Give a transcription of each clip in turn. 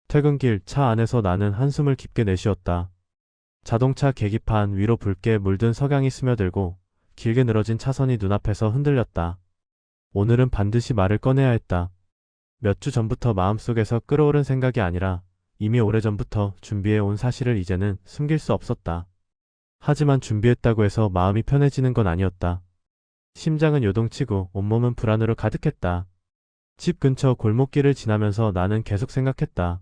퇴근길 차 안에서 나는 한숨을 깊게 내쉬었다. 자동차 계기판 위로 붉게 물든 석양이 스며들고 길게 늘어진 차선이 눈앞에서 흔들렸다. 오늘은 반드시 말을 꺼내야 했다. 몇 주 전부터 마음속에서 끓어오른 생각이 아니라 이미 오래전부터 준비해온 사실을 이제는 숨길 수 없었다. 하지만 준비했다고 해서 마음이 편해지는 건 아니었다. 심장은 요동치고 온몸은 불안으로 가득했다. 집 근처 골목길을 지나면서 나는 계속 생각했다.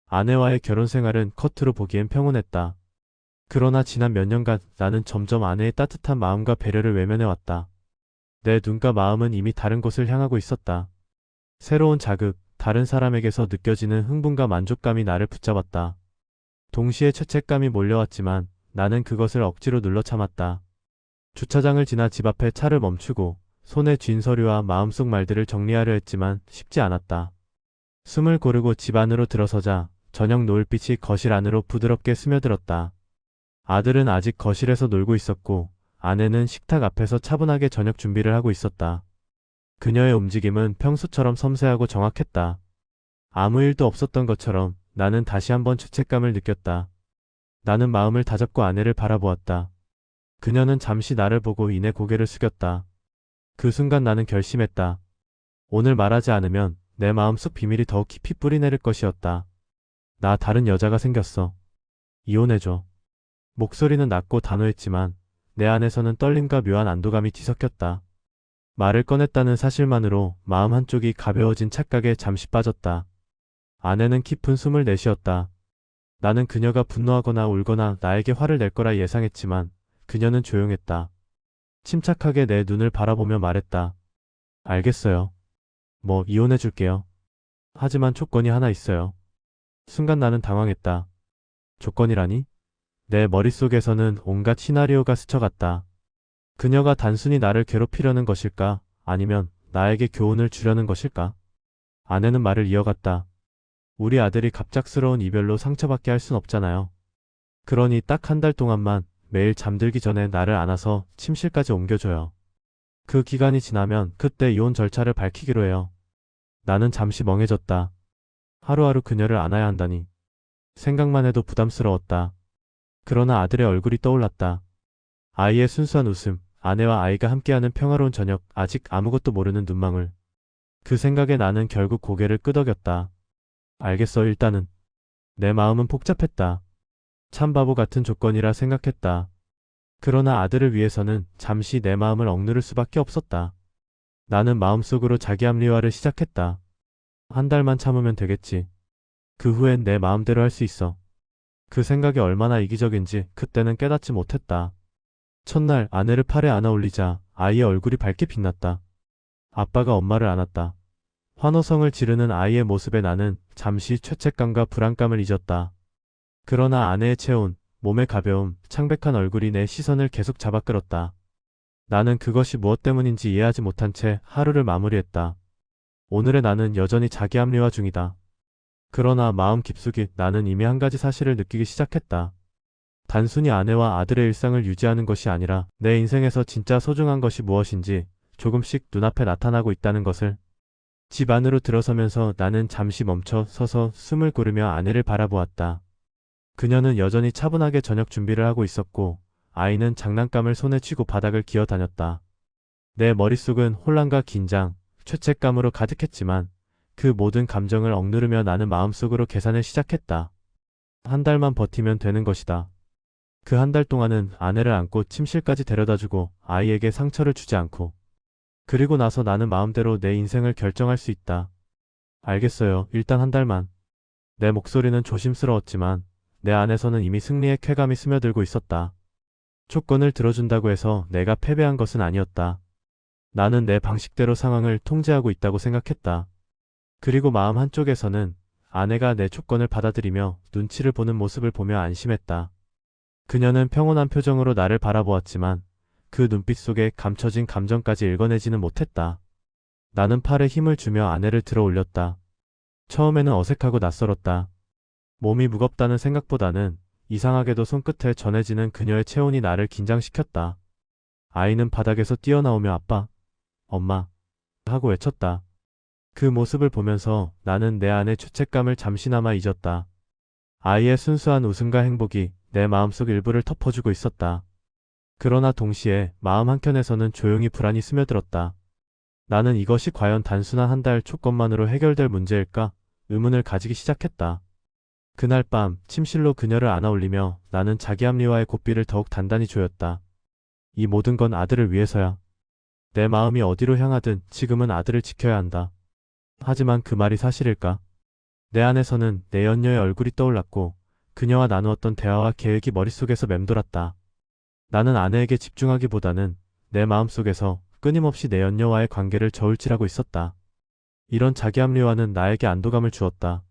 아내와의 결혼 생활은 겉으로 보기엔 평온했다. 그러나 지난 몇 년간 나는 점점 아내의 따뜻한 마음과 배려를 외면해왔다. 내 눈과 마음은 이미 다른 곳을 향하고 있었다. 새로운 자극, 다른 사람에게서 느껴지는 흥분과 만족감이 나를 붙잡았다. 동시에 죄책감이 몰려왔지만 나는 그것을 억지로 눌러 참았다. 주차장을 지나 집 앞에 차를 멈추고 손에 쥔 서류와 마음속 말들을 정리하려 했지만 쉽지 않았다. 숨을 고르고 집 안으로 들어서자 저녁 노을빛이 거실 안으로 부드럽게 스며들었다. 아들은 아직 거실에서 놀고 있었고 아내는 식탁 앞에서 차분하게 저녁 준비를 하고 있었다. 그녀의 움직임은 평소처럼 섬세하고 정확했다. 아무 일도 없었던 것처럼 나는 다시 한번 죄책감을 느꼈다. 나는 마음을 다잡고 아내를 바라보았다. 그녀는 잠시 나를 보고 이내 고개를 숙였다. 그 순간 나는 결심했다. 오늘 말하지 않으면 내 마음속 비밀이 더욱 깊이 뿌리내릴 것이었다. 나 다른 여자가 생겼어. 이혼해줘. 목소리는 낮고 단호했지만 내 안에서는 떨림과 묘한 안도감이 뒤섞였다. 말을 꺼냈다는 사실만으로 마음 한쪽이 가벼워진 착각에 잠시 빠졌다. 아내는 깊은 숨을 내쉬었다. 나는 그녀가 분노하거나 울거나 나에게 화를 낼 거라 예상했지만 그녀는 조용했다. 침착하게 내 눈을 바라보며 말했다. 알겠어요. 뭐 이혼해줄게요. 하지만 조건이 하나 있어요. 순간 나는 당황했다. 조건이라니? 내 머릿속에서는 온갖 시나리오가 스쳐갔다. 그녀가 단순히 나를 괴롭히려는 것일까? 아니면 나에게 교훈을 주려는 것일까? 아내는 말을 이어갔다. 우리 아들이 갑작스러운 이별로 상처받게 할 순 없잖아요. 그러니 딱 한 달 동안만 매일 잠들기 전에 나를 안아서 침실까지 옮겨줘요. 그 기간이 지나면 그때 이혼 절차를 밝히기로 해요. 나는 잠시 멍해졌다. 하루하루 그녀를 안아야 한다니. 생각만 해도 부담스러웠다. 그러나 아들의 얼굴이 떠올랐다. 아이의 순수한 웃음, 아내와 아이가 함께하는 평화로운 저녁, 아직 아무것도 모르는 눈망울. 그 생각에 나는 결국 고개를 끄덕였다. 알겠어, 일단은. 내 마음은 복잡했다. 참 바보 같은 조건이라 생각했다. 그러나 아들을 위해서는 잠시 내 마음을 억누를 수밖에 없었다. 나는 마음속으로 자기 합리화를 시작했다. 한 달만 참으면 되겠지. 그 후엔 내 마음대로 할 수 있어. 그 생각이 얼마나 이기적인지 그때는 깨닫지 못했다. 첫날 아내를 팔에 안아 올리자 아이의 얼굴이 밝게 빛났다. 아빠가 엄마를 안았다. 환호성을 지르는 아이의 모습에 나는 잠시 죄책감과 불안감을 잊었다. 그러나 아내의 체온, 몸의 가벼움, 창백한 얼굴이 내 시선을 계속 잡아끌었다. 나는 그것이 무엇 때문인지 이해하지 못한 채 하루를 마무리했다. 오늘의 나는 여전히 자기 합리화 중이다. 그러나 마음 깊숙이 나는 이미 한 가지 사실을 느끼기 시작했다. 단순히 아내와 아들의 일상을 유지하는 것이 아니라 내 인생에서 진짜 소중한 것이 무엇인지 조금씩 눈앞에 나타나고 있다는 것을. 집 안으로 들어서면서 나는 잠시 멈춰 서서 숨을 고르며 아내를 바라보았다. 그녀는 여전히 차분하게 저녁 준비를 하고 있었고 아이는 장난감을 손에 쥐고 바닥을 기어 다녔다. 내 머릿속은 혼란과 긴장, 죄책감으로 가득했지만 그 모든 감정을 억누르며 나는 마음속으로 계산을 시작했다. 한 달만 버티면 되는 것이다. 그 한 달 동안은 아내를 안고 침실까지 데려다주고 아이에게 상처를 주지 않고. 그리고 나서 나는 마음대로 내 인생을 결정할 수 있다. 알겠어요. 일단 한 달만. 내 목소리는 조심스러웠지만 내 안에서는 이미 승리의 쾌감이 스며들고 있었다. 조건을 들어준다고 해서 내가 패배한 것은 아니었다. 나는 내 방식대로 상황을 통제하고 있다고 생각했다. 그리고 마음 한쪽에서는 아내가 내 조건을 받아들이며 눈치를 보는 모습을 보며 안심했다. 그녀는 평온한 표정으로 나를 바라보았지만 그 눈빛 속에 감춰진 감정까지 읽어내지는 못했다. 나는 팔에 힘을 주며 아내를 들어 올렸다. 처음에는 어색하고 낯설었다. 몸이 무겁다는 생각보다는 이상하게도 손끝에 전해지는 그녀의 체온이 나를 긴장시켰다. 아이는 바닥에서 뛰어나오며 아빠, 엄마 하고 외쳤다. 그 모습을 보면서 나는 내 안의 죄책감을 잠시나마 잊었다. 아이의 순수한 웃음과 행복이 내 마음속 일부를 덮어주고 있었다. 그러나 동시에 마음 한켠에서는 조용히 불안이 스며들었다. 나는 이것이 과연 단순한 한 달 조건만으로 해결될 문제일까? 의문을 가지기 시작했다. 그날 밤 침실로 그녀를 안아올리며 나는 자기 합리화의 고삐를 더욱 단단히 조였다. 이 모든 건 아들을 위해서야. 내 마음이 어디로 향하든 지금은 아들을 지켜야 한다. 하지만 그 말이 사실일까? 내 안에서는 내 연녀의 얼굴이 떠올랐고 그녀와 나누었던 대화와 계획이 머릿속에서 맴돌았다. 나는 아내에게 집중하기보다는 내 마음속에서 끊임없이 내 연녀와의 관계를 저울질하고 있었다. 이런 자기 합리화는 나에게 안도감을 주었다.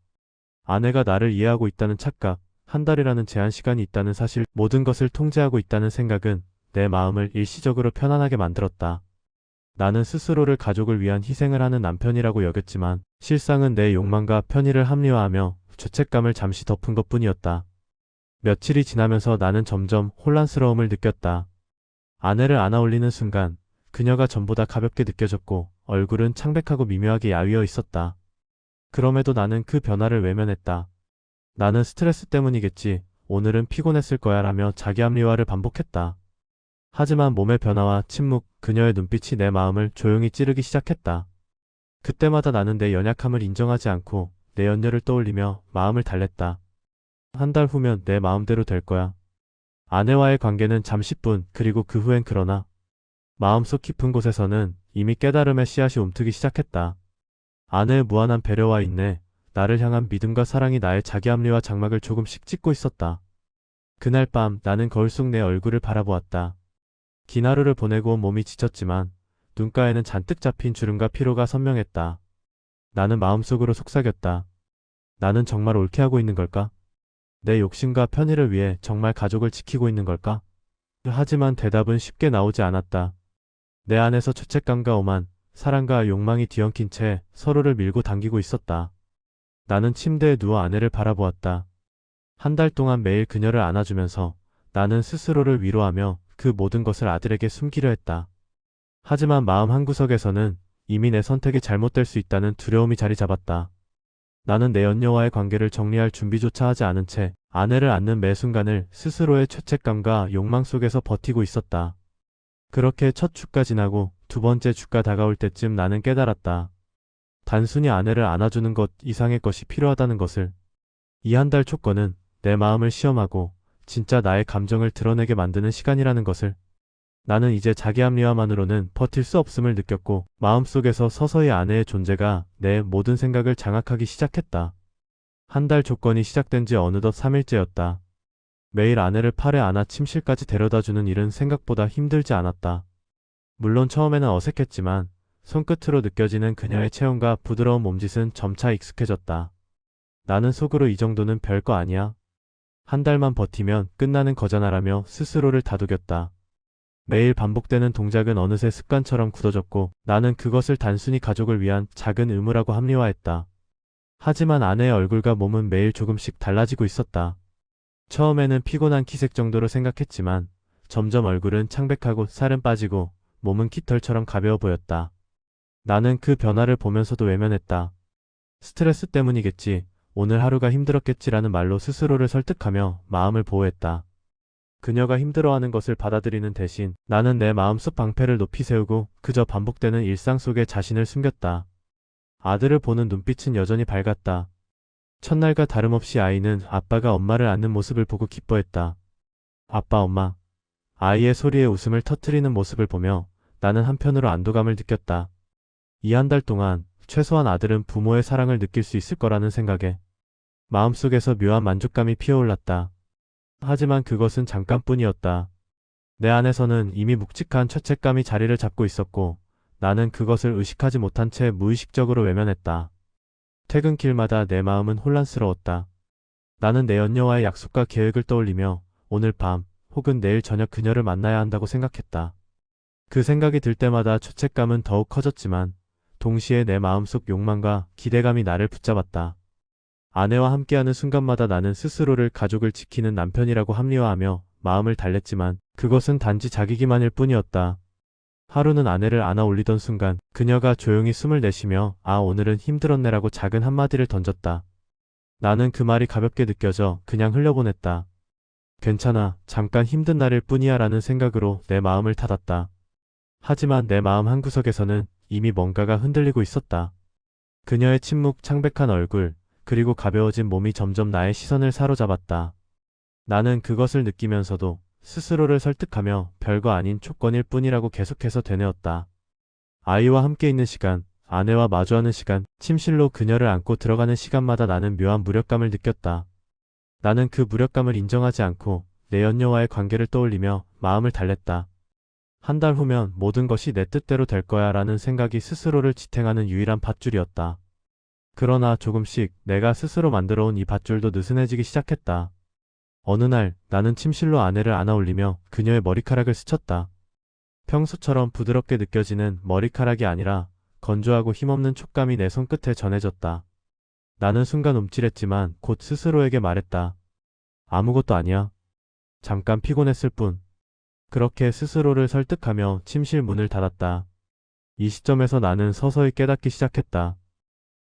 아내가 나를 이해하고 있다는 착각, 한 달이라는 제한 시간이 있다는 사실, 모든 것을 통제하고 있다는 생각은 내 마음을 일시적으로 편안하게 만들었다. 나는 스스로를 가족을 위한 희생을 하는 남편이라고 여겼지만 실상은 내 욕망과 편의를 합리화하며 죄책감을 잠시 덮은 것뿐이었다. 며칠이 지나면서 나는 점점 혼란스러움을 느꼈다. 아내를 안아올리는 순간 그녀가 전보다 가볍게 느껴졌고 얼굴은 창백하고 미묘하게 야위어 있었다. 그럼에도 나는 그 변화를 외면했다. 나는 스트레스 때문이겠지. 오늘은 피곤했을 거야 라며 자기 합리화를 반복했다. 하지만 몸의 변화와 침묵, 그녀의 눈빛이 내 마음을 조용히 찌르기 시작했다. 그때마다 나는 내 연약함을 인정하지 않고 내 연녀를 떠올리며 마음을 달랬다. 한 달 후면 내 마음대로 될 거야. 아내와의 관계는 잠시뿐, 그리고 그 후엔 그러나 마음속 깊은 곳에서는 이미 깨달음의 씨앗이 움트기 시작했다. 아내의 무한한 배려와 인내, 나를 향한 믿음과 사랑이 나의 자기 합리화 장막을 조금씩 찢고 있었다. 그날 밤 나는 거울 속 내 얼굴을 바라보았다. 긴 하루를 보내고 온 몸이 지쳤지만 눈가에는 잔뜩 잡힌 주름과 피로가 선명했다. 나는 마음속으로 속삭였다. 나는 정말 옳게 하고 있는 걸까? 내 욕심과 편의를 위해 정말 가족을 지키고 있는 걸까? 하지만 대답은 쉽게 나오지 않았다. 내 안에서 죄책감과 오만, 사랑과 욕망이 뒤엉킨 채 서로를 밀고 당기고 있었다. 나는 침대에 누워 아내를 바라보았다. 한 달 동안 매일 그녀를 안아주면서 나는 스스로를 위로하며 그 모든 것을 아들에게 숨기려 했다. 하지만 마음 한구석에서는 이미 내 선택이 잘못될 수 있다는 두려움이 자리 잡았다. 나는 내 연녀와의 관계를 정리할 준비조차 하지 않은 채 아내를 안는 매 순간을 스스로의 죄책감과 욕망 속에서 버티고 있었다. 그렇게 첫 주가 지나고 두 번째 주가 다가올 때쯤 나는 깨달았다. 단순히 아내를 안아주는 것 이상의 것이 필요하다는 것을. 이 한 달 조건은 내 마음을 시험하고 진짜 나의 감정을 드러내게 만드는 시간이라는 것을. 나는 이제 자기 합리화만으로는 버틸 수 없음을 느꼈고 마음속에서 서서히 아내의 존재가 내 모든 생각을 장악하기 시작했다. 한 달 조건이 시작된 지 어느덧 3일째였다. 매일 아내를 팔에 안아 침실까지 데려다주는 일은 생각보다 힘들지 않았다. 물론 처음에는 어색했지만 손끝으로 느껴지는 그녀의 체온과 부드러운 몸짓은 점차 익숙해졌다. 나는 속으로 이 정도는 별거 아니야. 한 달만 버티면 끝나는 거잖아라며 스스로를 다독였다. 매일 반복되는 동작은 어느새 습관처럼 굳어졌고 나는 그것을 단순히 가족을 위한 작은 의무라고 합리화했다. 하지만 아내의 얼굴과 몸은 매일 조금씩 달라지고 있었다. 처음에는 피곤한 키색 정도로 생각했지만 점점 얼굴은 창백하고 살은 빠지고 몸은 깃털처럼 가벼워 보였다. 나는 그 변화를 보면서도 외면했다. 스트레스 때문이겠지, 오늘 하루가 힘들었겠지라는 말로 스스로를 설득하며 마음을 보호했다. 그녀가 힘들어하는 것을 받아들이는 대신 나는 내 마음속 방패를 높이 세우고 그저 반복되는 일상 속에 자신을 숨겼다. 아들을 보는 눈빛은 여전히 밝았다. 첫날과 다름없이 아이는 아빠가 엄마를 안는 모습을 보고 기뻐했다. 아빠, 엄마. 아이의 소리에 웃음을 터뜨리는 모습을 보며 나는 한편으로 안도감을 느꼈다. 이 한 달 동안 최소한 아들은 부모의 사랑을 느낄 수 있을 거라는 생각에 마음속에서 묘한 만족감이 피어올랐다. 하지만 그것은 잠깐뿐이었다. 내 안에서는 이미 묵직한 죄책감이 자리를 잡고 있었고 나는 그것을 의식하지 못한 채 무의식적으로 외면했다. 퇴근길마다 내 마음은 혼란스러웠다. 나는 내 연녀와의 약속과 계획을 떠올리며 오늘 밤 혹은 내일 저녁 그녀를 만나야 한다고 생각했다. 그 생각이 들 때마다 죄책감은 더욱 커졌지만 동시에 내 마음속 욕망과 기대감이 나를 붙잡았다. 아내와 함께하는 순간마다 나는 스스로를 가족을 지키는 남편이라고 합리화하며 마음을 달랬지만 그것은 단지 자기 기만일 뿐이었다. 하루는 아내를 안아 올리던 순간 그녀가 조용히 숨을 내쉬며 아 오늘은 힘들었네라고 작은 한마디를 던졌다. 나는 그 말이 가볍게 느껴져 그냥 흘려보냈다. 괜찮아, 잠깐 힘든 날일 뿐이야 라는 생각으로 내 마음을 닫았다. 하지만 내 마음 한구석에서는 이미 뭔가가 흔들리고 있었다. 그녀의 침묵, 창백한 얼굴, 그리고 가벼워진 몸이 점점 나의 시선을 사로잡았다. 나는 그것을 느끼면서도 스스로를 설득하며 별거 아닌 조건일 뿐이라고 계속해서 되뇌었다. 아이와 함께 있는 시간, 아내와 마주하는 시간, 침실로 그녀를 안고 들어가는 시간마다 나는 묘한 무력감을 느꼈다. 나는 그 무력감을 인정하지 않고 내 연녀와의 관계를 떠올리며 마음을 달랬다. 한 달 후면 모든 것이 내 뜻대로 될 거야 라는 생각이 스스로를 지탱하는 유일한 밧줄이었다. 그러나 조금씩 내가 스스로 만들어온 이 밧줄도 느슨해지기 시작했다. 어느 날 나는 침실로 아내를 안아 올리며 그녀의 머리카락을 스쳤다. 평소처럼 부드럽게 느껴지는 머리카락이 아니라 건조하고 힘없는 촉감이 내 손끝에 전해졌다. 나는 순간 움찔했지만 곧 스스로에게 말했다. 아무것도 아니야. 잠깐 피곤했을 뿐. 그렇게 스스로를 설득하며 침실 문을 닫았다. 이 시점에서 나는 서서히 깨닫기 시작했다.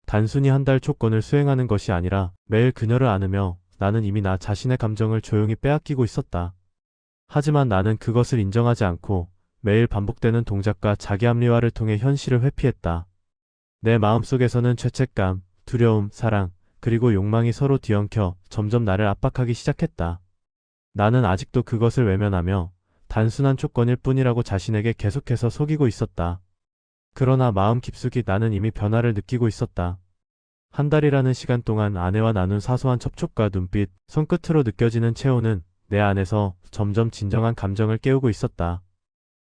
단순히 한 달 조건을 수행하는 것이 아니라 매일 그녀를 안으며 나는 이미 나 자신의 감정을 조용히 빼앗기고 있었다. 하지만 나는 그것을 인정하지 않고 매일 반복되는 동작과 자기 합리화를 통해 현실을 회피했다. 내 마음속에서는 죄책감, 두려움, 사랑, 그리고 욕망이 서로 뒤엉켜 점점 나를 압박하기 시작했다. 나는 아직도 그것을 외면하며 단순한 조건일 뿐이라고 자신에게 계속해서 속이고 있었다. 그러나 마음 깊숙이 나는 이미 변화를 느끼고 있었다. 한 달이라는 시간 동안 아내와 나눈 사소한 접촉과 눈빛, 손끝으로 느껴지는 체온은 내 안에서 점점 진정한 감정을 깨우고 있었다.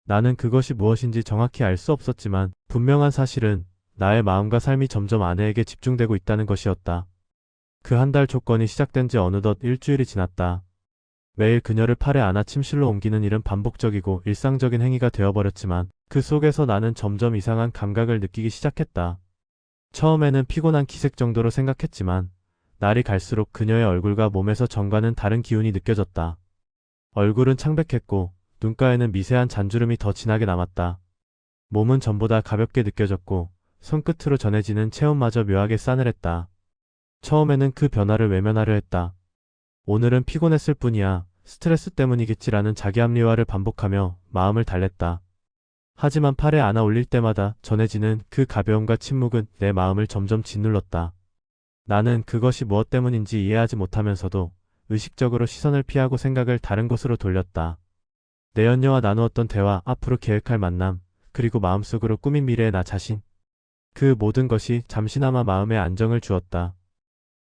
나는 그것이 무엇인지 정확히 알 수 없었지만 분명한 사실은 나의 마음과 삶이 점점 아내에게 집중되고 있다는 것이었다. 그 한 달 조건이 시작된 지 어느덧 일주일이 지났다. 매일 그녀를 팔에 안아 침실로 옮기는 일은 반복적이고 일상적인 행위가 되어버렸지만 그 속에서 나는 점점 이상한 감각을 느끼기 시작했다. 처음에는 피곤한 기색 정도로 생각했지만 날이 갈수록 그녀의 얼굴과 몸에서 전과는 다른 기운이 느껴졌다. 얼굴은 창백했고 눈가에는 미세한 잔주름이 더 진하게 남았다. 몸은 전보다 가볍게 느껴졌고 손끝으로 전해지는 체온마저 묘하게 싸늘했다. 처음에는 그 변화를 외면하려 했다. 오늘은 피곤했을 뿐이야. 스트레스 때문이겠지라는 자기 합리화를 반복하며 마음을 달랬다. 하지만 팔에 안아 올릴 때마다 전해지는 그 가벼움과 침묵은 내 마음을 점점 짓눌렀다. 나는 그것이 무엇 때문인지 이해하지 못하면서도 의식적으로 시선을 피하고 생각을 다른 곳으로 돌렸다. 내 연녀와 나누었던 대화, 앞으로 계획할 만남, 그리고 마음속으로 꾸민 미래의 나 자신. 그 모든 것이 잠시나마 마음에 안정을 주었다.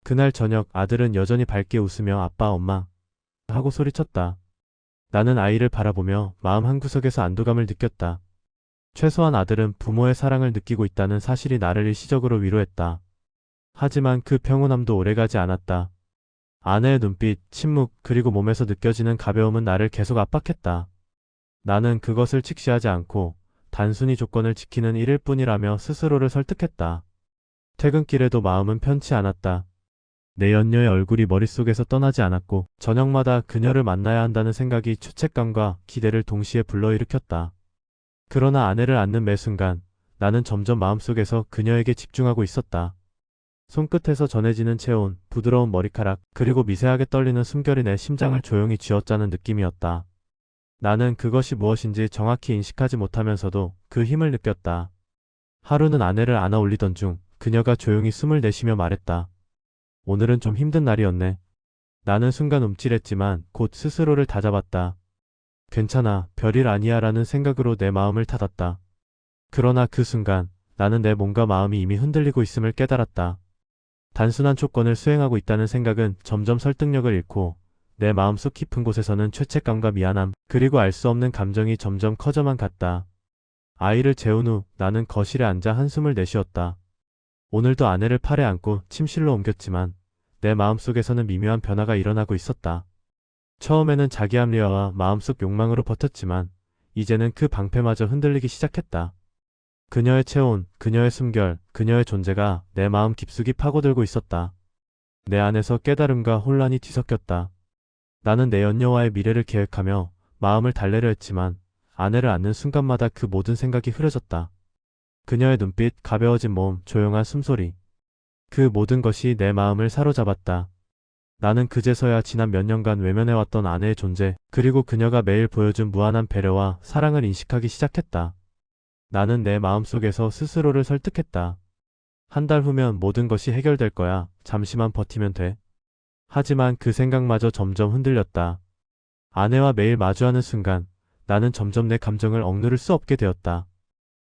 그날 저녁 아들은 여전히 밝게 웃으며 아빠, 엄마 하고 소리쳤다. 나는 아이를 바라보며 마음 한구석에서 안도감을 느꼈다. 최소한 아들은 부모의 사랑을 느끼고 있다는 사실이 나를 일시적으로 위로했다. 하지만 그 평온함도 오래가지 않았다. 아내의 눈빛, 침묵, 그리고 몸에서 느껴지는 가벼움은 나를 계속 압박했다. 나는 그것을 직시하지 않고 단순히 조건을 지키는 일일 뿐이라며 스스로를 설득했다. 퇴근길에도 마음은 편치 않았다. 내 연녀의 얼굴이 머릿속에서 떠나지 않았고 저녁마다 그녀를 만나야 한다는 생각이 죄책감과 기대를 동시에 불러일으켰다. 그러나 아내를 안는 매 순간 나는 점점 마음속에서 그녀에게 집중하고 있었다. 손끝에서 전해지는 체온, 부드러운 머리카락, 그리고 미세하게 떨리는 숨결이 내 심장을 조용히 쥐어짜는 느낌이었다. 나는 그것이 무엇인지 정확히 인식하지 못하면서도 그 힘을 느꼈다. 하루는 아내를 안아 올리던 중 그녀가 조용히 숨을 내쉬며 말했다. 오늘은 좀 힘든 날이었네. 나는 순간 움찔했지만 곧 스스로를 다잡았다. 괜찮아, 별일 아니야 라는 생각으로 내 마음을 닫았다. 그러나 그 순간 나는 내 몸과 마음이 이미 흔들리고 있음을 깨달았다. 단순한 조건을 수행하고 있다는 생각은 점점 설득력을 잃고 내 마음속 깊은 곳에서는 죄책감과 미안함, 그리고 알 수 없는 감정이 점점 커져만 갔다. 아이를 재운 후 나는 거실에 앉아 한숨을 내쉬었다. 오늘도 아내를 팔에 안고 침실로 옮겼지만 내 마음속에서는 미묘한 변화가 일어나고 있었다. 처음에는 자기 합리화와 마음속 욕망으로 버텼지만 이제는 그 방패마저 흔들리기 시작했다. 그녀의 체온, 그녀의 숨결, 그녀의 존재가 내 마음 깊숙이 파고들고 있었다. 내 안에서 깨달음과 혼란이 뒤섞였다. 나는 내 연녀와의 미래를 계획하며 마음을 달래려 했지만 아내를 안는 순간마다 그 모든 생각이 흐려졌다. 그녀의 눈빛, 가벼워진 몸, 조용한 숨소리. 그 모든 것이 내 마음을 사로잡았다. 나는 그제서야 지난 몇 년간 외면해왔던 아내의 존재, 그리고 그녀가 매일 보여준 무한한 배려와 사랑을 인식하기 시작했다. 나는 내 마음속에서 스스로를 설득했다. 한 달 후면 모든 것이 해결될 거야. 잠시만 버티면 돼. 하지만 그 생각마저 점점 흔들렸다. 아내와 매일 마주하는 순간 나는 점점 내 감정을 억누를 수 없게 되었다.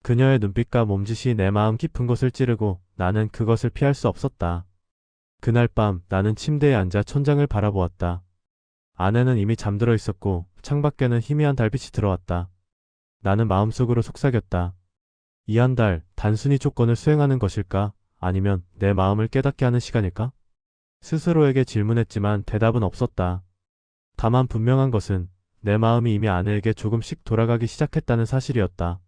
그녀의 눈빛과 몸짓이 내 마음 깊은 곳을 찌르고 나는 그것을 피할 수 없었다. 그날 밤 나는 침대에 앉아 천장을 바라보았다. 아내는 이미 잠들어 있었고 창밖에는 희미한 달빛이 들어왔다. 나는 마음속으로 속삭였다. 이 한 달 단순히 조건을 수행하는 것일까? 아니면 내 마음을 깨닫게 하는 시간일까? 스스로에게 질문했지만 대답은 없었다. 다만 분명한 것은 내 마음이 이미 아내에게 조금씩 돌아가기 시작했다는 사실이었다.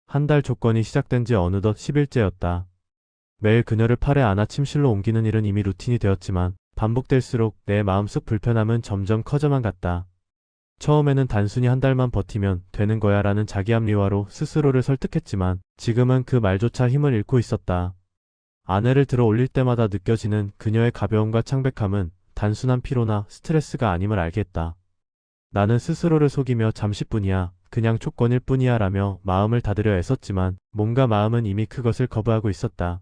한 달 조건이 시작된 지 어느덧 10일째였다. 매일 그녀를 팔에 안아 침실로 옮기는 일은 이미 루틴이 되었지만 반복될수록 내 마음속 불편함은 점점 커져만 갔다. 처음에는 단순히 한 달만 버티면 되는 거야 라는 자기 합리화로 스스로를 설득했지만 지금은 그 말조차 힘을 잃고 있었다. 아내를 들어 올릴 때마다 느껴지는 그녀의 가벼움과 창백함은 단순한 피로나 스트레스가 아님을 알겠다. 나는 스스로를 속이며 잠시뿐이야, 그냥 조건일 뿐이야 라며 마음을 다들여 애썼지만 몸과 마음은 이미 그것을 거부하고 있었다.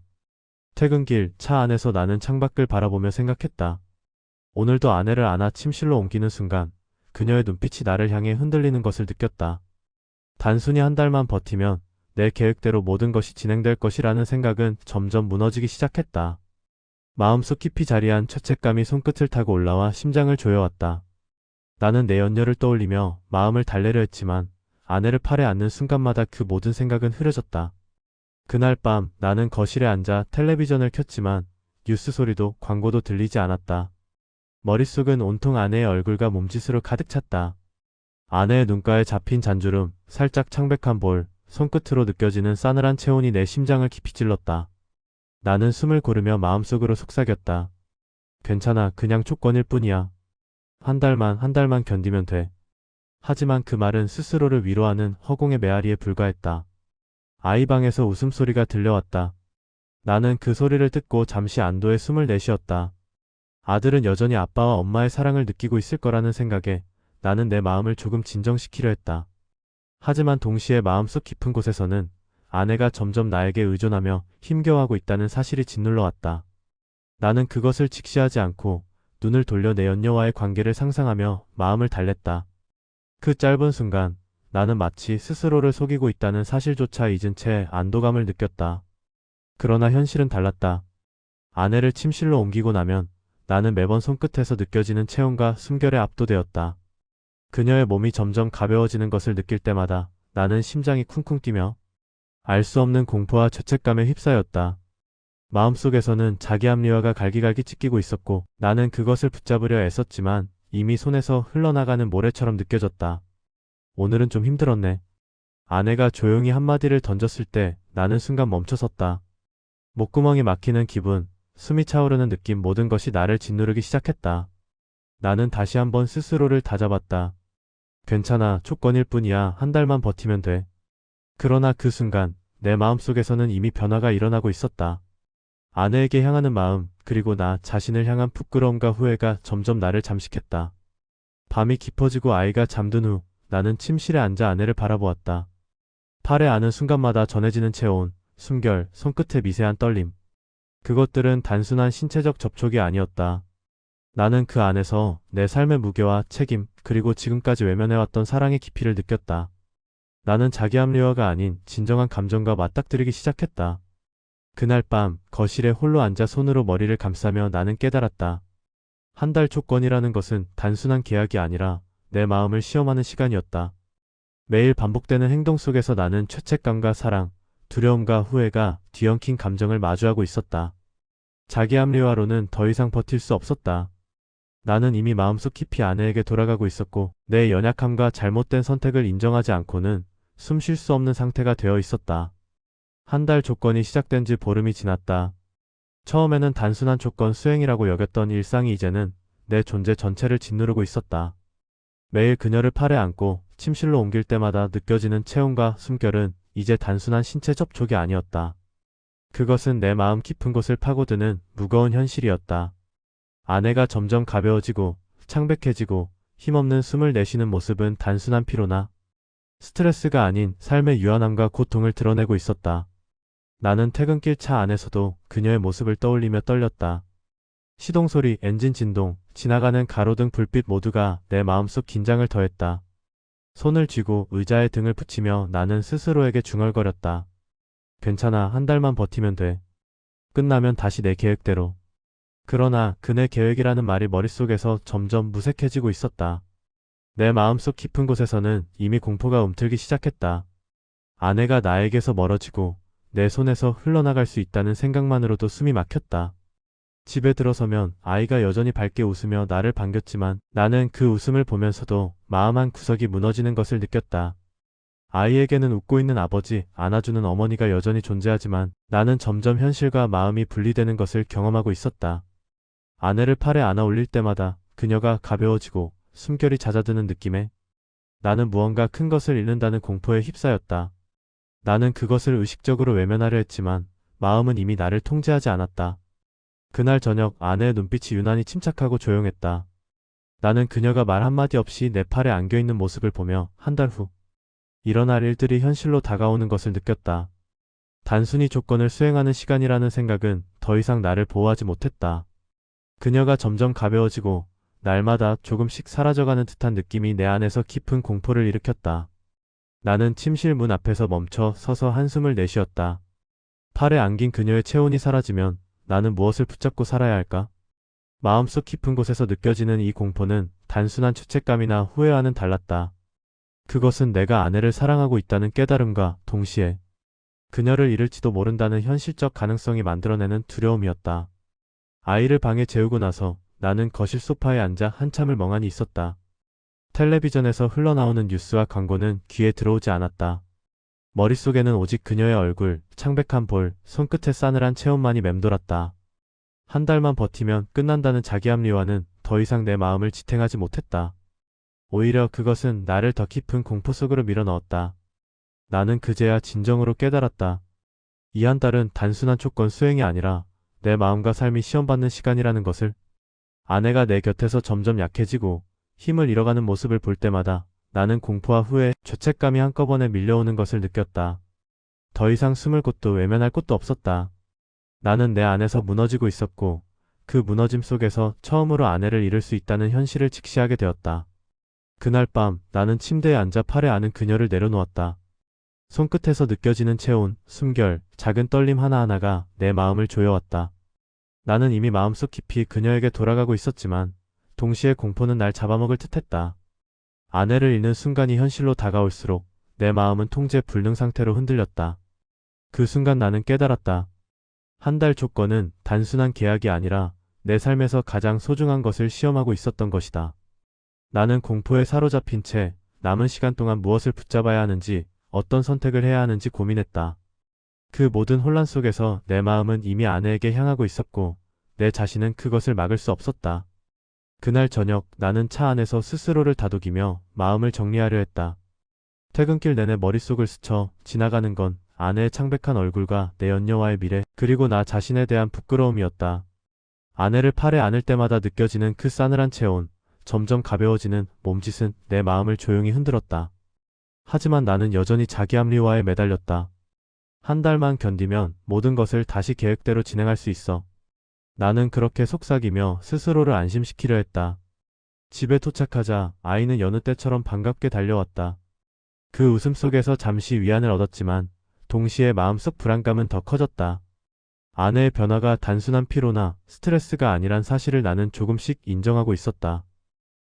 퇴근길 차 안에서 나는 창밖을 바라보며 생각했다. 오늘도 아내를 안아 침실로 옮기는 순간 그녀의 눈빛이 나를 향해 흔들리는 것을 느꼈다. 단순히 한 달만 버티면 내 계획대로 모든 것이 진행될 것이라는 생각은 점점 무너지기 시작했다. 마음속 깊이 자리한 죄책감이 손끝을 타고 올라와 심장을 조여왔다. 나는 내 연녀를 떠올리며 마음을 달래려 했지만 아내를 팔에 안는 순간마다 그 모든 생각은 흐려졌다. 그날 밤 나는 거실에 앉아 텔레비전을 켰지만 뉴스 소리도 광고도 들리지 않았다. 머릿속은 온통 아내의 얼굴과 몸짓으로 가득 찼다. 아내의 눈가에 잡힌 잔주름, 살짝 창백한 볼, 손끝으로 느껴지는 싸늘한 체온이 내 심장을 깊이 찔렀다. 나는 숨을 고르며 마음속으로 속삭였다. 괜찮아, 그냥 조건일 뿐이야. 한 달만 견디면 돼. 하지만 그 말은 스스로를 위로하는 허공의 메아리에 불과했다. 아이 방에서 웃음소리가 들려왔다. 나는 그 소리를 듣고 잠시 안도의 숨을 내쉬었다. 아들은 여전히 아빠와 엄마의 사랑을 느끼고 있을 거라는 생각에 나는 내 마음을 조금 진정시키려 했다. 하지만 동시에 마음속 깊은 곳에서는 아내가 점점 나에게 의존하며 힘겨워하고 있다는 사실이 짓눌러 왔다. 나는 그것을 직시하지 않고 눈을 돌려 내 연녀와의 관계를 상상하며 마음을 달랬다. 그 짧은 순간 나는 마치 스스로를 속이고 있다는 사실조차 잊은 채 안도감을 느꼈다. 그러나 현실은 달랐다. 아내를 침실로 옮기고 나면 나는 매번 손끝에서 느껴지는 체온과 숨결에 압도되었다. 그녀의 몸이 점점 가벼워지는 것을 느낄 때마다 나는 심장이 쿵쿵 뛰며 알 수 없는 공포와 죄책감에 휩싸였다. 마음속에서는 자기 합리화가 갈기갈기 찢기고 있었고 나는 그것을 붙잡으려 애썼지만 이미 손에서 흘러나가는 모래처럼 느껴졌다. 오늘은 좀 힘들었네. 아내가 조용히 한마디를 던졌을 때 나는 순간 멈춰섰다. 목구멍이 막히는 기분, 숨이 차오르는 느낌, 모든 것이 나를 짓누르기 시작했다. 나는 다시 한번 스스로를 다잡았다. 괜찮아, 조건일 뿐이야. 한 달만 버티면 돼. 그러나 그 순간 내 마음속에서는 이미 변화가 일어나고 있었다. 아내에게 향하는 마음, 그리고 나 자신을 향한 부끄러움과 후회가 점점 나를 잠식했다. 밤이 깊어지고 아이가 잠든 후 나는 침실에 앉아 아내를 바라보았다. 팔에 안은 순간마다 전해지는 체온, 숨결, 손끝의 미세한 떨림. 그것들은 단순한 신체적 접촉이 아니었다. 나는 그 안에서 내 삶의 무게와 책임, 그리고 지금까지 외면해왔던 사랑의 깊이를 느꼈다. 나는 자기 합리화가 아닌 진정한 감정과 맞닥뜨리기 시작했다. 그날 밤 거실에 홀로 앉아 손으로 머리를 감싸며 나는 깨달았다. 한 달 조건이라는 것은 단순한 계약이 아니라 내 마음을 시험하는 시간이었다. 매일 반복되는 행동 속에서 나는 죄책감과 사랑, 두려움과 후회가 뒤엉킨 감정을 마주하고 있었다. 자기 합리화로는 더 이상 버틸 수 없었다. 나는 이미 마음속 깊이 아내에게 돌아가고 있었고 내 연약함과 잘못된 선택을 인정하지 않고는 숨 쉴 수 없는 상태가 되어 있었다. 한 달 조건이 시작된 지 보름이 지났다. 처음에는 단순한 조건 수행이라고 여겼던 일상이 이제는 내 존재 전체를 짓누르고 있었다. 매일 그녀를 팔에 안고 침실로 옮길 때마다 느껴지는 체온과 숨결은 이제 단순한 신체 접촉이 아니었다. 그것은 내 마음 깊은 곳을 파고드는 무거운 현실이었다. 아내가 점점 가벼워지고 창백해지고 힘없는 숨을 내쉬는 모습은 단순한 피로나 스트레스가 아닌 삶의 유한함과 고통을 드러내고 있었다. 나는 퇴근길 차 안에서도 그녀의 모습을 떠올리며 떨렸다. 시동소리, 엔진 진동, 지나가는 가로등 불빛 모두가 내 마음속 긴장을 더했다. 손을 쥐고 의자에 등을 붙이며 나는 스스로에게 중얼거렸다. 괜찮아, 한 달만 버티면 돼. 끝나면 다시 내 계획대로. 그러나 그네 계획이라는 말이 머릿속에서 점점 무색해지고 있었다. 내 마음속 깊은 곳에서는 이미 공포가 움틀기 시작했다. 아내가 나에게서 멀어지고 내 손에서 흘러나갈 수 있다는 생각만으로도 숨이 막혔다. 집에 들어서면 아이가 여전히 밝게 웃으며 나를 반겼지만 나는 그 웃음을 보면서도 마음 한 구석이 무너지는 것을 느꼈다. 아이에게는 웃고 있는 아버지, 안아주는 어머니가 여전히 존재하지만 나는 점점 현실과 마음이 분리되는 것을 경험하고 있었다. 아내를 팔에 안아 올릴 때마다 그녀가 가벼워지고 숨결이 잦아드는 느낌에 나는 무언가 큰 것을 잃는다는 공포에 휩싸였다. 나는 그것을 의식적으로 외면하려 했지만 마음은 이미 나를 통제하지 않았다. 그날 저녁 아내의 눈빛이 유난히 침착하고 조용했다. 나는 그녀가 말 한마디 없이 내 팔에 안겨있는 모습을 보며 한 달 후 일어날 일들이 현실로 다가오는 것을 느꼈다. 단순히 조건을 수행하는 시간이라는 생각은 더 이상 나를 보호하지 못했다. 그녀가 점점 가벼워지고 날마다 조금씩 사라져가는 듯한 느낌이 내 안에서 깊은 공포를 일으켰다. 나는 침실 문 앞에서 멈춰 서서 한숨을 내쉬었다. 팔에 안긴 그녀의 체온이 사라지면 나는 무엇을 붙잡고 살아야 할까? 마음속 깊은 곳에서 느껴지는 이 공포는 단순한 죄책감이나 후회와는 달랐다. 그것은 내가 아내를 사랑하고 있다는 깨달음과 동시에 그녀를 잃을지도 모른다는 현실적 가능성이 만들어내는 두려움이었다. 아이를 방에 재우고 나서 나는 거실 소파에 앉아 한참을 멍하니 있었다. 텔레비전에서 흘러나오는 뉴스와 광고는 귀에 들어오지 않았다. 머릿속에는 오직 그녀의 얼굴, 창백한 볼, 손끝에 싸늘한 체온만이 맴돌았다. 한 달만 버티면 끝난다는 자기합리화는 더 이상 내 마음을 지탱하지 못했다. 오히려 그것은 나를 더 깊은 공포 속으로 밀어넣었다. 나는 그제야 진정으로 깨달았다. 이 한 달은 단순한 조건 수행이 아니라 내 마음과 삶이 시험받는 시간이라는 것을. 아내가 내 곁에서 점점 약해지고 힘을 잃어가는 모습을 볼 때마다 나는 공포와 후회, 죄책감이 한꺼번에 밀려오는 것을 느꼈다. 더 이상 숨을 곳도 외면할 곳도 없었다. 나는 내 안에서 무너지고 있었고 그 무너짐 속에서 처음으로 아내를 잃을 수 있다는 현실을 직시하게 되었다. 그날 밤 나는 침대에 앉아 팔에 안은 그녀를 내려놓았다. 손끝에서 느껴지는 체온, 숨결, 작은 떨림 하나하나가 내 마음을 조여왔다. 나는 이미 마음속 깊이 그녀에게 돌아가고 있었지만 동시에 공포는 날 잡아먹을 듯했다. 아내를 잃는 순간이 현실로 다가올수록 내 마음은 통제 불능 상태로 흔들렸다. 그 순간 나는 깨달았다. 한 달 조건은 단순한 계약이 아니라 내 삶에서 가장 소중한 것을 시험하고 있었던 것이다. 나는 공포에 사로잡힌 채 남은 시간 동안 무엇을 붙잡아야 하는지, 어떤 선택을 해야 하는지 고민했다. 그 모든 혼란 속에서 내 마음은 이미 아내에게 향하고 있었고 내 자신은 그것을 막을 수 없었다. 그날 저녁 나는 차 안에서 스스로를 다독이며 마음을 정리하려 했다. 퇴근길 내내 머릿속을 스쳐 지나가는 건 아내의 창백한 얼굴과 내 연녀와의 미래, 그리고 나 자신에 대한 부끄러움이었다. 아내를 팔에 안을 때마다 느껴지는 그 싸늘한 체온, 점점 가벼워지는 몸짓은 내 마음을 조용히 흔들었다. 하지만 나는 여전히 자기합리화에 매달렸다. 한 달만 견디면 모든 것을 다시 계획대로 진행할 수 있어. 나는 그렇게 속삭이며 스스로를 안심시키려 했다. 집에 도착하자 아이는 여느 때처럼 반갑게 달려왔다. 그 웃음 속에서 잠시 위안을 얻었지만 동시에 마음속 불안감은 더 커졌다. 아내의 변화가 단순한 피로나 스트레스가 아니란 사실을 나는 조금씩 인정하고 있었다.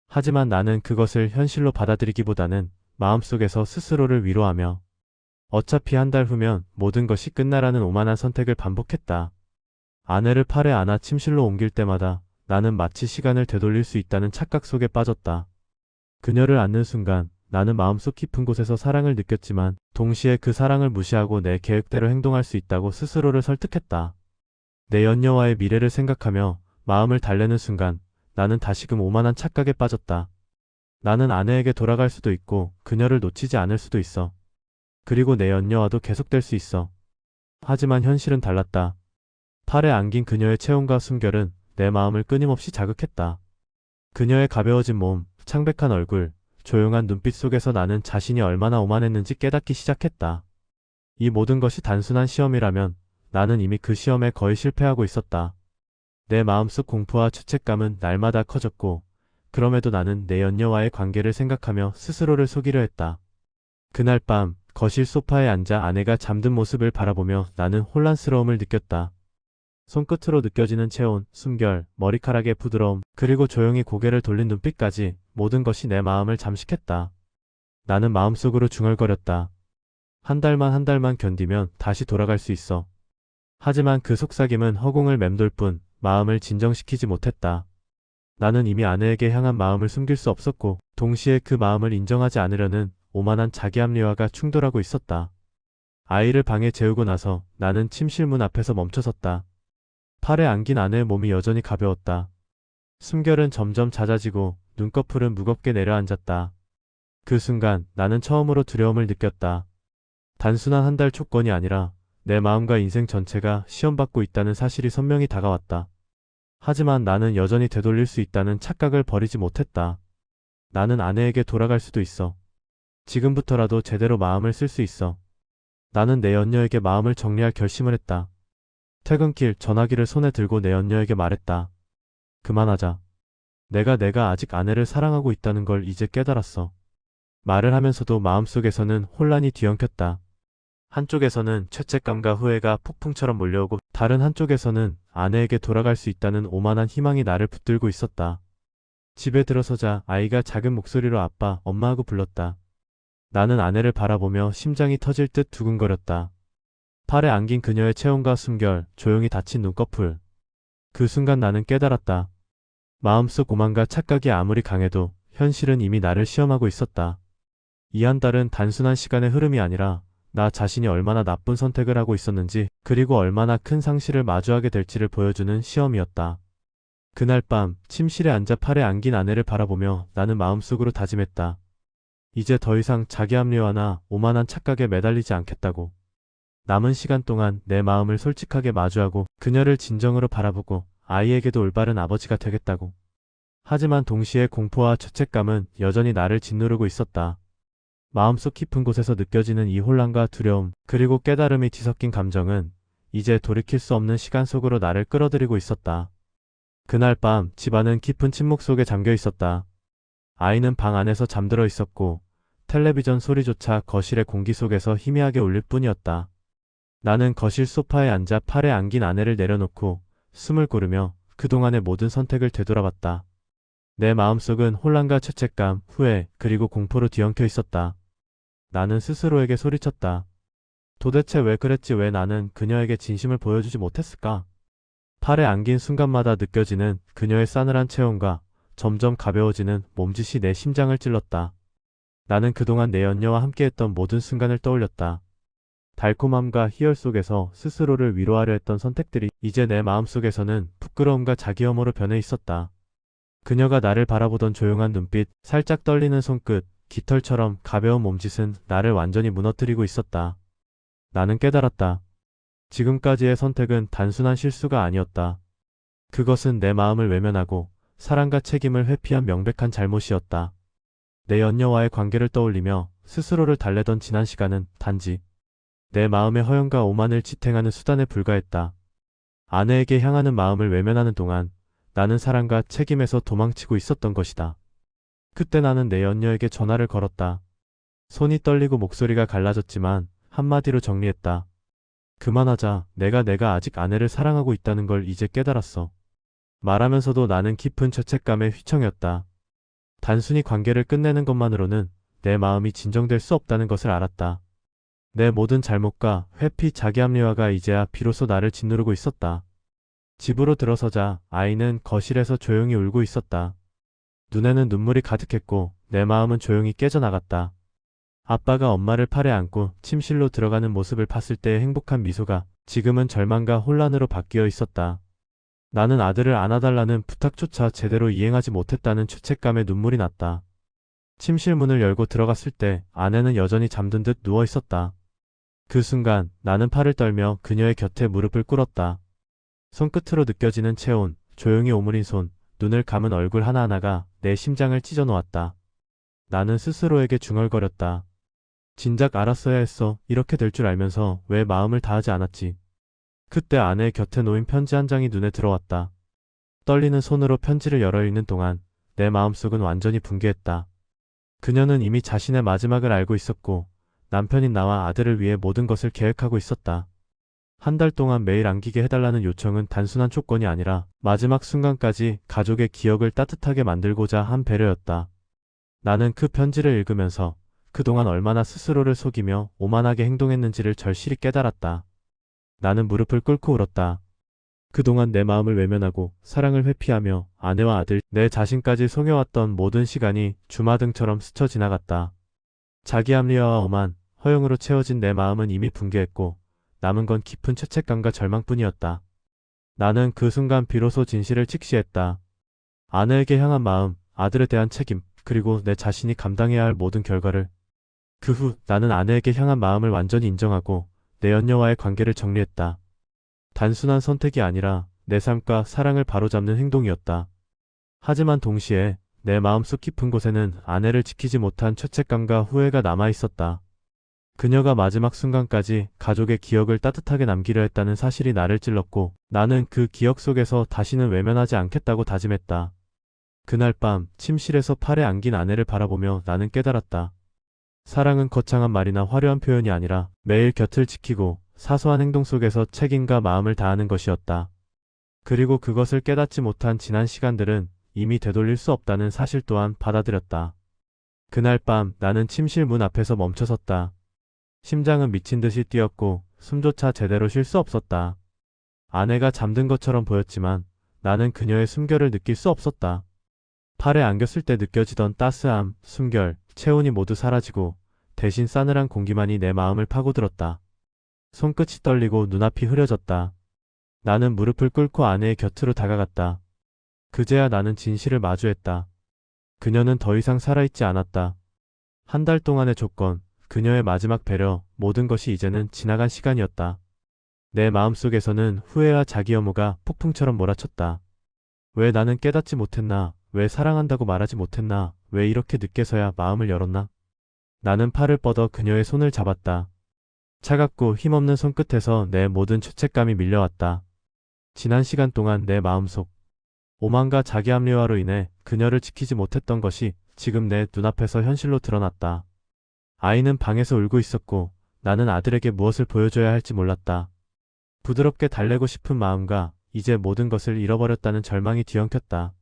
하지만 나는 그것을 현실로 받아들이기보다는 마음속에서 스스로를 위로하며 어차피 한 달 후면 모든 것이 끝나라는 오만한 선택을 반복했다. 아내를 팔에 안아 침실로 옮길 때마다 나는 마치 시간을 되돌릴 수 있다는 착각 속에 빠졌다. 그녀를 안는 순간 나는 마음속 깊은 곳에서 사랑을 느꼈지만 동시에 그 사랑을 무시하고 내 계획대로 행동할 수 있다고 스스로를 설득했다. 내 연녀와의 미래를 생각하며 마음을 달래는 순간 나는 다시금 오만한 착각에 빠졌다. 나는 아내에게 돌아갈 수도 있고 그녀를 놓치지 않을 수도 있어. 그리고 내 연녀와도 계속될 수 있어. 하지만 현실은 달랐다. 팔에 안긴 그녀의 체온과 숨결은 내 마음을 끊임없이 자극했다. 그녀의 가벼워진 몸, 창백한 얼굴, 조용한 눈빛 속에서 나는 자신이 얼마나 오만했는지 깨닫기 시작했다. 이 모든 것이 단순한 시험이라면 나는 이미 그 시험에 거의 실패하고 있었다. 내 마음속 공포와 죄책감은 날마다 커졌고, 그럼에도 나는 내 연녀와의 관계를 생각하며 스스로를 속이려 했다. 그날 밤 거실 소파에 앉아 아내가 잠든 모습을 바라보며 나는 혼란스러움을 느꼈다. 손끝으로 느껴지는 체온, 숨결, 머리카락의 부드러움, 그리고 조용히 고개를 돌린 눈빛까지 모든 것이 내 마음을 잠식했다. 나는 마음속으로 중얼거렸다. 한 달만 견디면 다시 돌아갈 수 있어. 하지만 그 속삭임은 허공을 맴돌 뿐 마음을 진정시키지 못했다. 나는 이미 아내에게 향한 마음을 숨길 수 없었고, 동시에 그 마음을 인정하지 않으려는 오만한 자기 합리화가 충돌하고 있었다. 아이를 방에 재우고 나서 나는 침실 문 앞에서 멈춰섰다. 팔에 안긴 아내의 몸이 여전히 가벼웠다. 숨결은 점점 잦아지고 눈꺼풀은 무겁게 내려앉았다. 그 순간 나는 처음으로 두려움을 느꼈다. 단순한 한 달 조건이 아니라 내 마음과 인생 전체가 시험받고 있다는 사실이 선명히 다가왔다. 하지만 나는 여전히 되돌릴 수 있다는 착각을 버리지 못했다. 나는 아내에게 돌아갈 수도 있어. 지금부터라도 제대로 마음을 쓸 수 있어. 나는 내 연녀에게 마음을 정리할 결심을 했다. 퇴근길 전화기를 손에 들고 내 연녀에게 말했다. 그만하자. 내가 아직 아내를 사랑하고 있다는 걸 이제 깨달았어. 말을 하면서도 마음속에서는 혼란이 뒤엉켰다. 한쪽에서는 죄책감과 후회가 폭풍처럼 몰려오고, 다른 한쪽에서는 아내에게 돌아갈 수 있다는 오만한 희망이 나를 붙들고 있었다. 집에 들어서자 아이가 작은 목소리로 아빠, 엄마 하고 불렀다. 나는 아내를 바라보며 심장이 터질 듯 두근거렸다. 팔에 안긴 그녀의 체온과 숨결, 조용히 닫힌 눈꺼풀. 그 순간 나는 깨달았다. 마음속 오만과 착각이 아무리 강해도 현실은 이미 나를 시험하고 있었다. 이 한 달은 단순한 시간의 흐름이 아니라 나 자신이 얼마나 나쁜 선택을 하고 있었는지, 그리고 얼마나 큰 상실을 마주하게 될지를 보여주는 시험이었다. 그날 밤 침실에 앉아 팔에 안긴 아내를 바라보며 나는 마음속으로 다짐했다. 이제 더 이상 자기 합리화나 오만한 착각에 매달리지 않겠다고. 남은 시간 동안 내 마음을 솔직하게 마주하고 그녀를 진정으로 바라보고 아이에게도 올바른 아버지가 되겠다고. 하지만 동시에 공포와 죄책감은 여전히 나를 짓누르고 있었다. 마음속 깊은 곳에서 느껴지는 이 혼란과 두려움, 그리고 깨달음이 뒤섞인 감정은 이제 돌이킬 수 없는 시간 속으로 나를 끌어들이고 있었다. 그날 밤 집안은 깊은 침묵 속에 잠겨 있었다. 아이는 방 안에서 잠들어 있었고, 텔레비전 소리조차 거실의 공기 속에서 희미하게 울릴 뿐이었다. 나는 거실 소파에 앉아 팔에 안긴 아내를 내려놓고 숨을 고르며 그동안의 모든 선택을 되돌아봤다. 내 마음속은 혼란과 죄책감, 후회, 그리고 공포로 뒤엉켜 있었다. 나는 스스로에게 소리쳤다. 도대체 왜 그랬지? 왜 나는 그녀에게 진심을 보여주지 못했을까? 팔에 안긴 순간마다 느껴지는 그녀의 싸늘한 체온과 점점 가벼워지는 몸짓이 내 심장을 찔렀다. 나는 그동안 내 연녀와 함께했던 모든 순간을 떠올렸다. 달콤함과 희열 속에서 스스로를 위로하려 했던 선택들이 이제 내 마음속에서는 부끄러움과 자기 혐오로 변해 있었다. 그녀가 나를 바라보던 조용한 눈빛, 살짝 떨리는 손끝, 깃털처럼 가벼운 몸짓은 나를 완전히 무너뜨리고 있었다. 나는 깨달았다. 지금까지의 선택은 단순한 실수가 아니었다. 그것은 내 마음을 외면하고 사랑과 책임을 회피한 명백한 잘못이었다. 내 연녀와의 관계를 떠올리며 스스로를 달래던 지난 시간은 단지 내 마음의 허영과 오만을 지탱하는 수단에 불과했다. 아내에게 향하는 마음을 외면하는 동안 나는 사랑과 책임에서 도망치고 있었던 것이다. 그때 나는 내 연녀에게 전화를 걸었다. 손이 떨리고 목소리가 갈라졌지만 한마디로 정리했다. 그만하자. 내가 아직 아내를 사랑하고 있다는 걸 이제 깨달았어. 말하면서도 나는 깊은 죄책감에 휘청였다. 단순히 관계를 끝내는 것만으로는 내 마음이 진정될 수 없다는 것을 알았다. 내 모든 잘못과 회피, 자기 합리화가 이제야 비로소 나를 짓누르고 있었다. 집으로 들어서자 아이는 거실에서 조용히 울고 있었다. 눈에는 눈물이 가득했고 내 마음은 조용히 깨져나갔다. 아빠가 엄마를 팔에 안고 침실로 들어가는 모습을 봤을 때의 행복한 미소가 지금은 절망과 혼란으로 바뀌어 있었다. 나는 아들을 안아달라는 부탁조차 제대로 이행하지 못했다는 죄책감에 눈물이 났다. 침실 문을 열고 들어갔을 때 아내는 여전히 잠든 듯 누워 있었다. 그 순간 나는 팔을 떨며 그녀의 곁에 무릎을 꿇었다. 손끝으로 느껴지는 체온, 조용히 오므린 손, 눈을 감은 얼굴 하나하나가 내 심장을 찢어 놓았다. 나는 스스로에게 중얼거렸다. 진작 알았어야 했어. 이렇게 될 줄 알면서 왜 마음을 다하지 않았지. 그때 아내의 곁에 놓인 편지 한 장이 눈에 들어왔다. 떨리는 손으로 편지를 열어 읽는 동안 내 마음속은 완전히 붕괴했다. 그녀는 이미 자신의 마지막을 알고 있었고 남편인 나와 아들을 위해 모든 것을 계획하고 있었다. 한 달 동안 매일 안기게 해달라는 요청은 단순한 조건이 아니라 마지막 순간까지 가족의 기억을 따뜻하게 만들고자 한 배려였다. 나는 그 편지를 읽으면서 그동안 얼마나 스스로를 속이며 오만하게 행동했는지를 절실히 깨달았다. 나는 무릎을 꿇고 울었다. 그동안 내 마음을 외면하고 사랑을 회피하며 아내와 아들, 내 자신까지 속여왔던 모든 시간이 주마등처럼 스쳐 지나갔다. 자기 합리화와 오만, 허용으로 채워진 내 마음은 이미 붕괴했고 남은 건 깊은 죄책감과 절망뿐이었다. 나는 그 순간 비로소 진실을 직시했다. 아내에게 향한 마음, 아들에 대한 책임, 그리고 내 자신이 감당해야 할 모든 결과를. 그 후 나는 아내에게 향한 마음을 완전히 인정하고 내 연녀와의 관계를 정리했다. 단순한 선택이 아니라 내 삶과 사랑을 바로잡는 행동이었다. 하지만 동시에 내 마음속 깊은 곳에는 아내를 지키지 못한 죄책감과 후회가 남아 있었다. 그녀가 마지막 순간까지 가족의 기억을 따뜻하게 남기려 했다는 사실이 나를 찔렀고 나는 그 기억 속에서 다시는 외면하지 않겠다고 다짐했다. 그날 밤 침실에서 팔에 안긴 아내를 바라보며 나는 깨달았다. 사랑은 거창한 말이나 화려한 표현이 아니라 매일 곁을 지키고 사소한 행동 속에서 책임과 마음을 다하는 것이었다. 그리고 그것을 깨닫지 못한 지난 시간들은 이미 되돌릴 수 없다는 사실 또한 받아들였다. 그날 밤 나는 침실 문 앞에서 멈춰섰다. 심장은 미친 듯이 뛰었고 숨조차 제대로 쉴 수 없었다. 아내가 잠든 것처럼 보였지만 나는 그녀의 숨결을 느낄 수 없었다. 팔에 안겼을 때 느껴지던 따스함, 숨결, 체온이 모두 사라지고 대신 싸늘한 공기만이 내 마음을 파고들었다. 손끝이 떨리고 눈앞이 흐려졌다. 나는 무릎을 꿇고 아내의 곁으로 다가갔다. 그제야 나는 진실을 마주했다. 그녀는 더 이상 살아있지 않았다. 한 달 동안의 조건, 그녀의 마지막 배려, 모든 것이 이제는 지나간 시간이었다. 내 마음속에서는 후회와 자기 혐오가 폭풍처럼 몰아쳤다. 왜 나는 깨닫지 못했나? 왜 사랑한다고 말하지 못했나? 왜 이렇게 늦게서야 마음을 열었나? 나는 팔을 뻗어 그녀의 손을 잡았다. 차갑고 힘없는 손끝에서 내 모든 죄책감이 밀려왔다. 지난 시간 동안 내 마음속 오만과 자기 합리화로 인해 그녀를 지키지 못했던 것이 지금 내 눈앞에서 현실로 드러났다. 아이는 방에서 울고 있었고 나는 아들에게 무엇을 보여줘야 할지 몰랐다. 부드럽게 달래고 싶은 마음과 이제 모든 것을 잃어버렸다는 절망이 뒤엉켰다.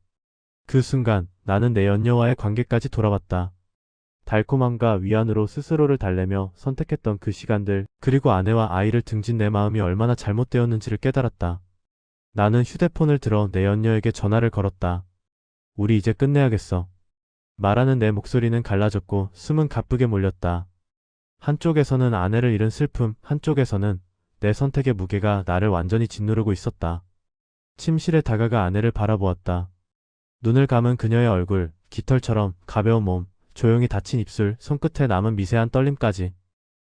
그 순간 나는 내 연녀와의 관계까지 돌아봤다. 달콤함과 위안으로 스스로를 달래며 선택했던 그 시간들, 그리고 아내와 아이를 등진 내 마음이 얼마나 잘못되었는지를 깨달았다. 나는 휴대폰을 들어 내 연녀에게 전화를 걸었다. 우리 이제 끝내야겠어. 말하는 내 목소리는 갈라졌고 숨은 가쁘게 몰렸다. 한쪽에서는 아내를 잃은 슬픔, 한쪽에서는 내 선택의 무게가 나를 완전히 짓누르고 있었다. 침실에 다가가 아내를 바라보았다. 눈을 감은 그녀의 얼굴, 깃털처럼 가벼운 몸, 조용히 닫힌 입술, 손끝에 남은 미세한 떨림까지.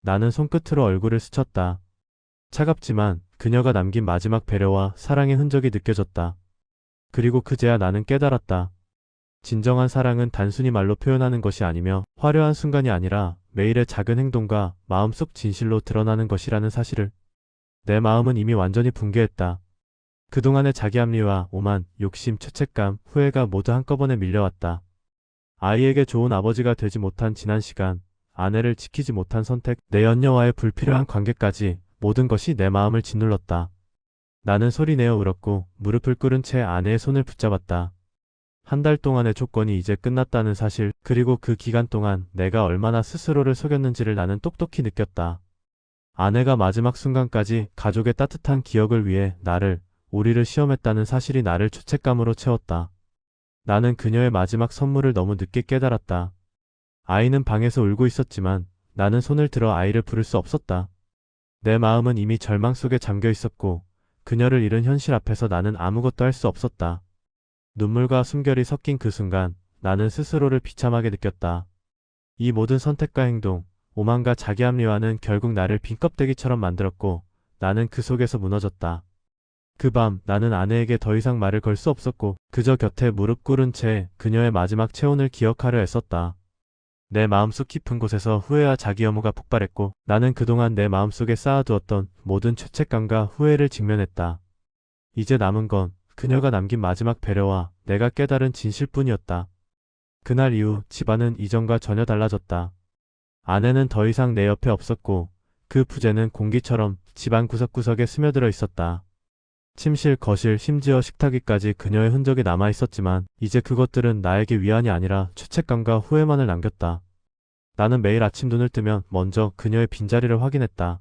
나는 손끝으로 얼굴을 스쳤다. 차갑지만 그녀가 남긴 마지막 배려와 사랑의 흔적이 느껴졌다. 그리고 그제야 나는 깨달았다. 진정한 사랑은 단순히 말로 표현하는 것이 아니며 화려한 순간이 아니라 매일의 작은 행동과 마음속 진실로 드러나는 것이라는 사실을. 내 마음은 이미 완전히 붕괴했다. 그동안의 자기 합리화, 오만, 욕심, 죄책감, 후회가 모두 한꺼번에 밀려왔다. 아이에게 좋은 아버지가 되지 못한 지난 시간, 아내를 지키지 못한 선택, 내 연녀와의 불필요한 관계까지 모든 것이 내 마음을 짓눌렀다. 나는 소리내어 울었고 무릎을 꿇은 채 아내의 손을 붙잡았다. 한 달 동안의 조건이 이제 끝났다는 사실, 그리고 그 기간 동안 내가 얼마나 스스로를 속였는지를 나는 똑똑히 느꼈다. 아내가 마지막 순간까지 가족의 따뜻한 기억을 위해 우리를 시험했다는 사실이 나를 죄책감으로 채웠다. 나는 그녀의 마지막 선물을 너무 늦게 깨달았다. 아이는 방에서 울고 있었지만 나는 손을 들어 아이를 부를 수 없었다. 내 마음은 이미 절망 속에 잠겨 있었고 그녀를 잃은 현실 앞에서 나는 아무것도 할 수 없었다. 눈물과 숨결이 섞인 그 순간 나는 스스로를 비참하게 느꼈다. 이 모든 선택과 행동, 오만과 자기합리화는 결국 나를 빈 껍데기처럼 만들었고 나는 그 속에서 무너졌다. 그 밤 나는 아내에게 더 이상 말을 걸 수 없었고 그저 곁에 무릎 꿇은 채 그녀의 마지막 체온을 기억하려 애썼다. 내 마음속 깊은 곳에서 후회와 자기 혐오가 폭발했고 나는 그동안 내 마음속에 쌓아두었던 모든 죄책감과 후회를 직면했다. 이제 남은 건 그녀가 남긴 마지막 배려와 내가 깨달은 진실뿐이었다. 그날 이후 집안은 이전과 전혀 달라졌다. 아내는 더 이상 내 옆에 없었고 그 부재는 공기처럼 집안 구석구석에 스며들어 있었다. 침실, 거실, 심지어 식탁 위까지 그녀의 흔적이 남아 있었지만 이제 그것들은 나에게 위안이 아니라 죄책감과 후회만을 남겼다. 나는 매일 아침 눈을 뜨면 먼저 그녀의 빈자리를 확인했다.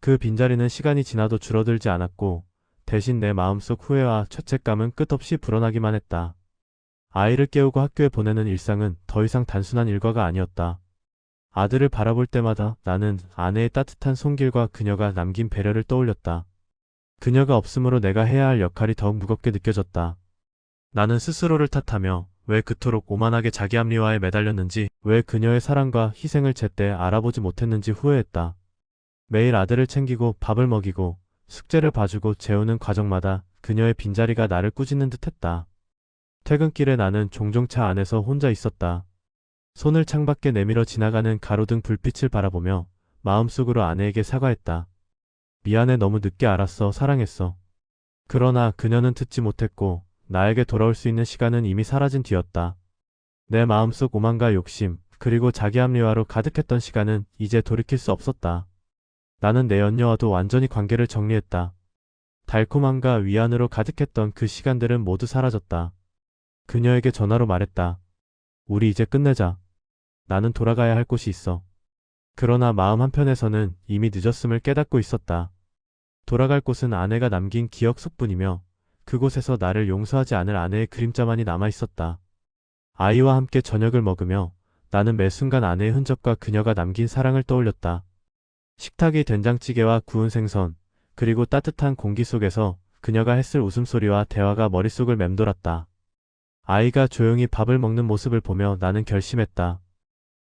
그 빈자리는 시간이 지나도 줄어들지 않았고 대신 내 마음속 후회와 죄책감은 끝없이 불어나기만 했다. 아이를 깨우고 학교에 보내는 일상은 더 이상 단순한 일과가 아니었다. 아들을 바라볼 때마다 나는 아내의 따뜻한 손길과 그녀가 남긴 배려를 떠올렸다. 그녀가 없으므로 내가 해야 할 역할이 더욱 무겁게 느껴졌다. 나는 스스로를 탓하며 왜 그토록 오만하게 자기 합리화에 매달렸는지, 왜 그녀의 사랑과 희생을 제때 알아보지 못했는지 후회했다. 매일 아들을 챙기고 밥을 먹이고 숙제를 봐주고 재우는 과정마다 그녀의 빈자리가 나를 꾸짖는 듯했다. 퇴근길에 나는 종종 차 안에서 혼자 있었다. 손을 창밖에 내밀어 지나가는 가로등 불빛을 바라보며 마음속으로 아내에게 사과했다. 미안해, 너무 늦게 알았어, 사랑했어. 그러나 그녀는 듣지 못했고 나에게 돌아올 수 있는 시간은 이미 사라진 뒤였다. 내 마음속 오만과 욕심, 그리고 자기합리화로 가득했던 시간은 이제 돌이킬 수 없었다. 나는 내 연녀와도 완전히 관계를 정리했다. 달콤함과 위안으로 가득했던 그 시간들은 모두 사라졌다. 그녀에게 전화로 말했다. 우리 이제 끝내자. 나는 돌아가야 할 곳이 있어. 그러나 마음 한편에서는 이미 늦었음을 깨닫고 있었다. 돌아갈 곳은 아내가 남긴 기억 속뿐이며 그곳에서 나를 용서하지 않을 아내의 그림자만이 남아있었다. 아이와 함께 저녁을 먹으며 나는 매 순간 아내의 흔적과 그녀가 남긴 사랑을 떠올렸다. 식탁이 된장찌개와 구운 생선, 그리고 따뜻한 공기 속에서 그녀가 했을 웃음소리와 대화가 머릿속을 맴돌았다. 아이가 조용히 밥을 먹는 모습을 보며 나는 결심했다.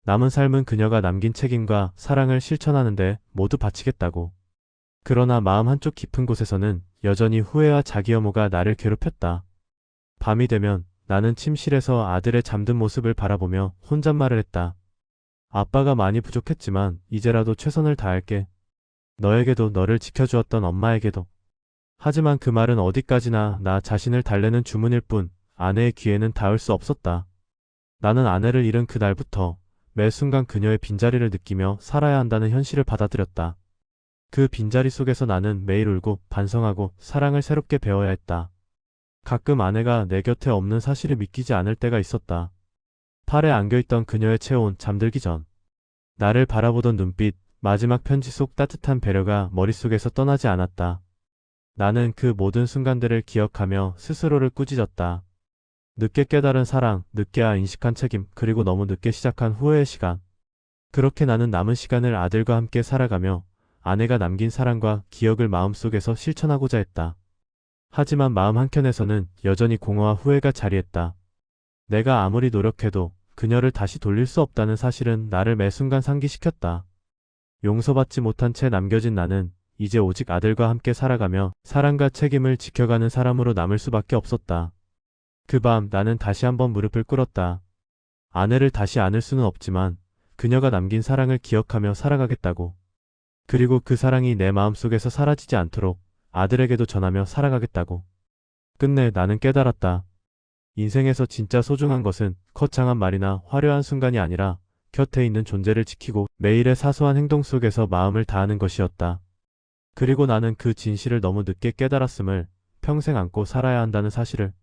남은 삶은 그녀가 남긴 책임과 사랑을 실천하는데 모두 바치겠다고. 그러나 마음 한쪽 깊은 곳에서는 여전히 후회와 자기 혐오가 나를 괴롭혔다. 밤이 되면 나는 침실에서 아들의 잠든 모습을 바라보며 혼잣말을 했다. 아빠가 많이 부족했지만 이제라도 최선을 다할게. 너에게도, 너를 지켜주었던 엄마에게도. 하지만 그 말은 어디까지나 나 자신을 달래는 주문일 뿐 아내의 귀에는 닿을 수 없었다. 나는 아내를 잃은 그날부터 매 순간 그녀의 빈자리를 느끼며 살아야 한다는 현실을 받아들였다. 그 빈자리 속에서 나는 매일 울고 반성하고 사랑을 새롭게 배워야 했다. 가끔 아내가 내 곁에 없는 사실을 믿기지 않을 때가 있었다. 팔에 안겨있던 그녀의 체온, 잠들기 전 나를 바라보던 눈빛, 마지막 편지 속 따뜻한 배려가 머릿속에서 떠나지 않았다. 나는 그 모든 순간들을 기억하며 스스로를 꾸짖었다. 늦게 깨달은 사랑, 늦게야 인식한 책임, 그리고 너무 늦게 시작한 후회의 시간. 그렇게 나는 남은 시간을 아들과 함께 살아가며 아내가 남긴 사랑과 기억을 마음속에서 실천하고자 했다. 하지만 마음 한켠에서는 여전히 공허와 후회가 자리했다. 내가 아무리 노력해도 그녀를 다시 돌릴 수 없다는 사실은 나를 매 순간 상기시켰다. 용서받지 못한 채 남겨진 나는 이제 오직 아들과 함께 살아가며 사랑과 책임을 지켜가는 사람으로 남을 수밖에 없었다. 그 밤 나는 다시 한번 무릎을 꿇었다. 아내를 다시 안을 수는 없지만 그녀가 남긴 사랑을 기억하며 살아가겠다고. 그리고 그 사랑이 내 마음속에서 사라지지 않도록 아들에게도 전하며 살아가겠다고. 끝내 나는 깨달았다. 인생에서 진짜 소중한 것은 거창한 말이나 화려한 순간이 아니라 곁에 있는 존재를 지키고 매일의 사소한 행동 속에서 마음을 다하는 것이었다. 그리고 나는 그 진실을 너무 늦게 깨달았음을, 평생 안고 살아야 한다는 사실을.